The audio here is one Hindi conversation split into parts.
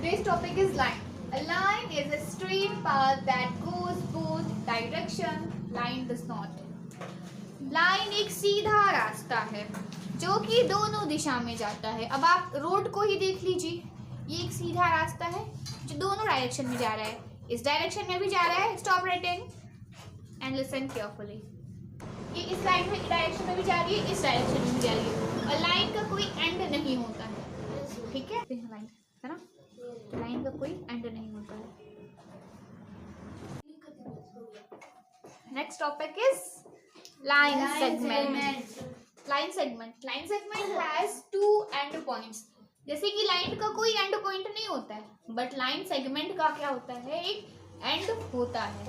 Today's topic is line. A line is a straight path that goes both direction. Line does not. Line एक सीधा रास्ता है जो कि दोनों दिशा में जाता है. अब आप रोड को ही देख लीजिए, ये एक सीधा रास्ता है जो दोनों डायरेक्शन में जा रहा है. इस डायरेक्शन में भी जा रहा है. Stop writing and listen carefully. ये इस लाइन में डायरेक्शन में भी जा रही है, इस डायरेक्शन में भी जा रही है. और लाइन का कोई एंड नहीं होता है. ठीक है, लाइन है ना, लाइन का कोई एंड नहीं होता है. Next topic is line segment. Line segment has two end points. जैसे कि लाइन का कोई एंड पॉइंट नहीं होता है, बट लाइन सेगमेंट का क्या होता है, एक एंड होता है.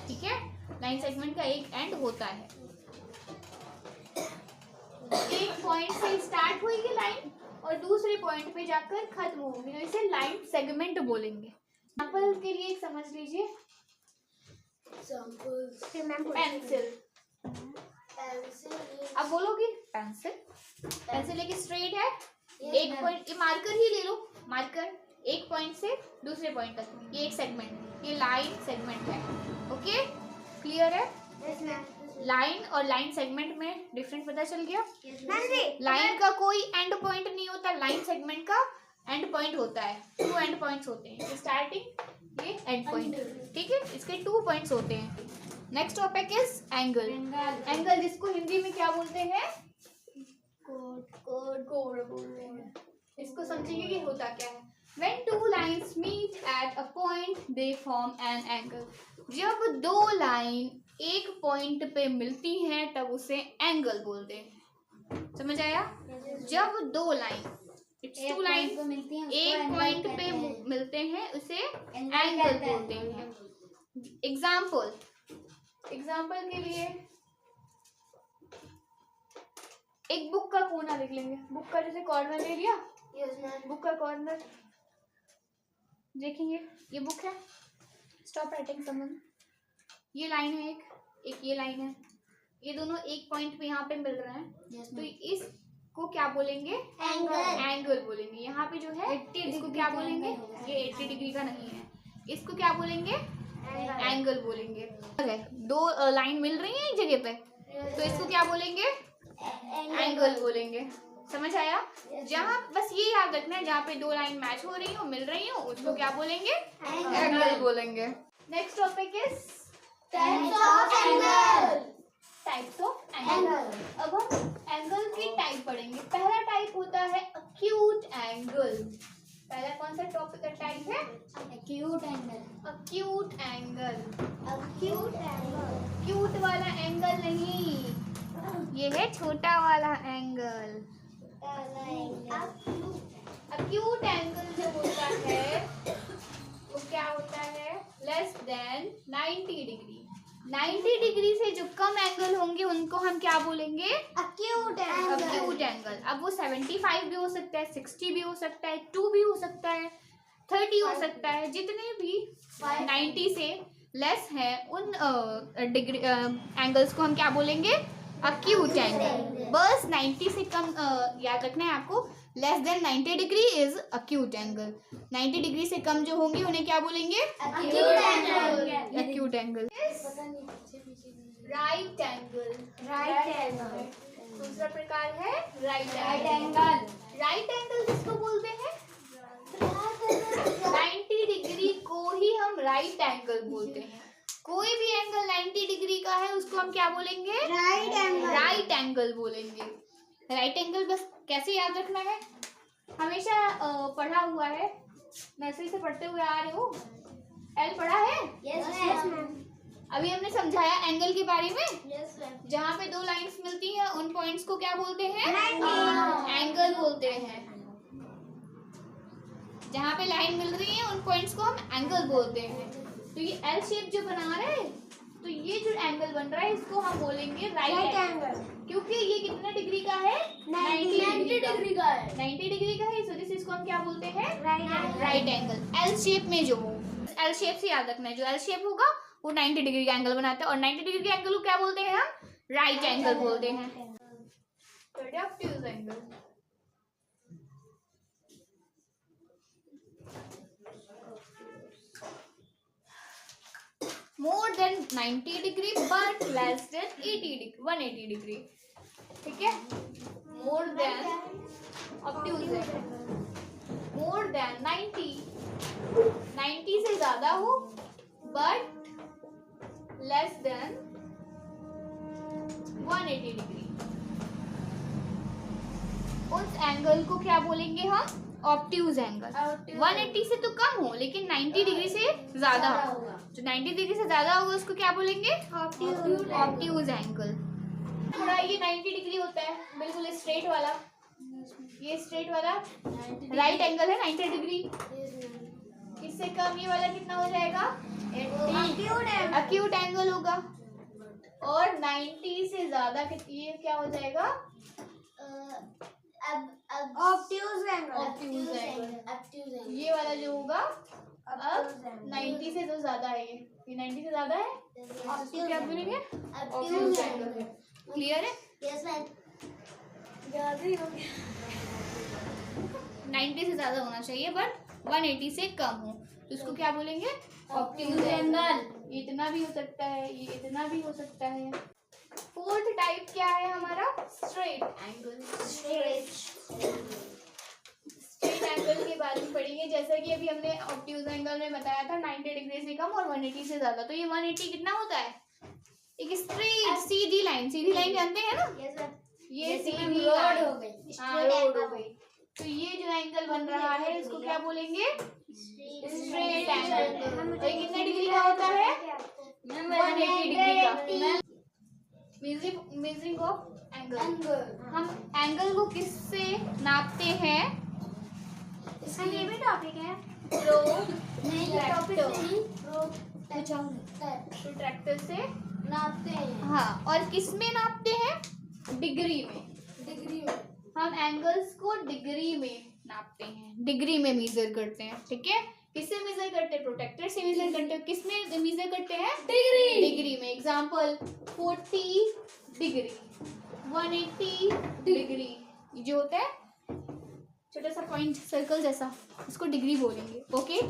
ठीक है, लाइन सेगमेंट का एक एंड होता है. एक पॉइंट से स्टार्ट हुई लाइन और दूसरे पॉइंट पे जाकर खत्म होगी, तो इसे लाइन सेगमेंट बोलेंगे. एग्जांपल के लिए समझ लीजिए, पेंसिल. अब बोलोगे पेंसिल एक स्ट्रेट है, एक पॉइंट, ये मार्कर ही ले लो, मार्कर एक पॉइंट से दूसरे पॉइंट तक, ये एक सेगमेंट, ये लाइन सेगमेंट है. ओके, क्लियर है? लाइन और लाइन सेगमेंट में डिफरेंस पता चल गया. लाइन का कोई एंड पॉइंट नहीं होता, लाइन सेगमेंट का एंड पॉइंट होता है. 2 एंड पॉइंट्स होते हैं, स्टार्टिंग, ये एंड पॉइंट. ठीक है, इसके 2 पॉइंट्स होते हैं. Next topic is angle. Angle जिसको हिंदी में क्या बोलते हैं, कोण बोलते हैं. इसको समझिए कि होता क्या है. When two lines meet at a point, they form an angle. जब 2 लाइन एक पॉइंट पे मिलती हैं तब उसे एंगल बोलते हैं. समझ आया? जब 2 लाइन, 2 लाइन एक पॉइंट पे मिलते हैं उसे एंगल बोलते हैं. एग्जाम्पल के लिए एक बुक का कोना देख लेंगे. बुक का जैसे कॉर्नर ले लिया, बुक का कॉर्नर देखेंगे, ये बुक है. Stop writing someone. ये लाइन है, एक ये लाइन है, ये दोनों एक पॉइंट पे यहाँ पे मिल रहे हैं. तो इसको क्या बोलेंगे, एंगल बोलेंगे. यहाँ पे जो है इसको क्या बोलेंगे, ये 80 डिग्री का नहीं है, इसको क्या बोलेंगे, एंगल बोलेंगे. 2 लाइन मिल रही है एक जगह पे, तो इसको क्या बोलेंगे, एंगल बोलेंगे. समझ आया? जहाँ बस ये याद रखना है, जहाँ पे 2 लाइन मैच हो रही हो, मिल रही हो, उसको क्या बोलेंगे, एंगल बोलेंगे. Next topic is types of angle. अब हम एंगल की टाइप पढ़ेंगे. पहला टाइप होता है अक्यूट एंगल. पहला कौन सा टॉपिक का टाइप है, अक्यूट एंगल. क्यूट वाला एंगल नहीं, ये है छोटा वाला एंगल. अक्यूट एंगल जो होता है वो क्या होता है, लेस देन 90 डिग्री. 90 डिग्री से जो कम एंगल होंगे उनको हम क्या बोलेंगे, अक्यूट एंगल. अब वो 75 भी हो सकता है, 60 भी हो सकता है, 2 भी हो सकता है, 30 हो सकता है. जितने भी 90 से लेस है उन डिग्री एंगल्स को हम क्या बोलेंगे, अक्यूट एंगल. बस 90 से कम याद रखना है आपको, less than 90 degree is acute angle. 90 degree से कम जो होंगे उन्हें क्या बोलेंगे, अक्यूट एंगल. Right angle. दूसरा प्रकार है राइट एंगल. राइट एंगल किसको बोलते हैं, 90 डिग्री को ही हम राइट एंगल बोलते हैं. कोई भी एंगल 90 डिग्री का है उसको हम क्या बोलेंगे, राइट एंगल बोलेंगे. राइट एंगल बस कैसे याद रखना है, हमेशा पढ़ा हुआ है, नर्सरी से पढ़ते हुए आ रहे हो. एल पढ़ा है? Yes ma'am. अभी हमने समझाया एंगल के बारे में. जहाँ पे 2 लाइंस मिलती हैं उन पॉइंट्स को क्या बोलते हैं, एंगल बोलते हैं. जहाँ पे लाइन मिल रही है उन पॉइंट्स को हम एंगल बोलते हैं. तो ये एल शेप जो बना रहे हैं, तो ये जो एंगल बन रहा है इसको हम बोलेंगे राइट एंगल, क्योंकि ये कितने डिग्री का है, 90 डिग्री का है. 90 डिग्री का है, इस वजह से इसको हम क्या बोलते हैं, राइट एंगल. एल शेप में जो हो, एल शेप से याद रखना है, जो एल शेप होगा वो 90 डिग्री का एंगल बनाता है, और 90 डिग्री के एंगल को क्या बोलते हैं, हम राइट एंगल बोलते हैं. Productive angle. more than 90 degree but less than 180 degree. ठीक है, more than obtuse है, more than 90 से ज्यादा हो but less than 180 डिग्री। उस एंगल को क्या बोलेंगे हम? Obtuse angle. 180 से तो कम हो लेकिन 90 डिग्री से ज्यादा होगा। जो 90 डिग्री से ज्यादा होगा उसको क्या बोलेंगे? Obtuse angle. थोड़ा ये 90 डिग्री होता है, बिल्कुल स्ट्रेट वाला, ये स्ट्रेट वाला राइट एंगल है 90 डिग्री। इससे कम ये वाला कितना हो जाएगा? एक्यूट एंगल होगा। और 90 से ज्यादा ये क्या हो जाएगा? Obtuse angle. ये वाला जो होगा अब 90 से जो ज्यादा है, ये 90 से ज्यादा है, इसको क्या बोलेंगे? Obtuse angle. क्लियर है? Yes ma'am. 90 से ज्यादा होना चाहिए बट 180 से कम हो तो इसको क्या बोलेंगे? Obtuse angle. इतना भी हो सकता है, ये इतना भी हो सकता है। फोर्थ टाइप क्या है हमारा? Straight angle. स्ट्रेट एंगल के बारे में पढ़ेंगे। जैसा कि अभी हमने ऑब्ट्यूज एंगल में बताया था 90 डिग्री से कम और 180 से ज्यादा। तो ये 180 कितना होता है? एक स्ट्रेट सीधी लाइन। सीधी लाइन जानते हैं ना? Yes ma'am. ये सीधी रोड हो गई, रोड हो गई। तो ये जो एंगल बन रहा है इसको क्या बोलेंगे? Straight angle. तो ये कितने डिग्री का होता है? 180 डिग्री का। Measuring of angle. हम एंगल को किससे नापते हैं? इसका ये भी टॉपिक है। प्रोट्रैक्टर से नापते हैं। हाँ, और किस में नापते हैं? डिग्री में। हम एंगल्स को डिग्री में नापते हैं, डिग्री में मेजर करते हैं। ठीक है, किससे मेजर करते हैं? प्रोट्रैक्टर से मेजर करते हैं। किस में मेजर करते हैं? डिग्री में। Example 40 degree, 180 degree. जो होता है छोटा सा पॉइंट सर्कल जैसा, इसको डिग्री बोलेंगे। ओके।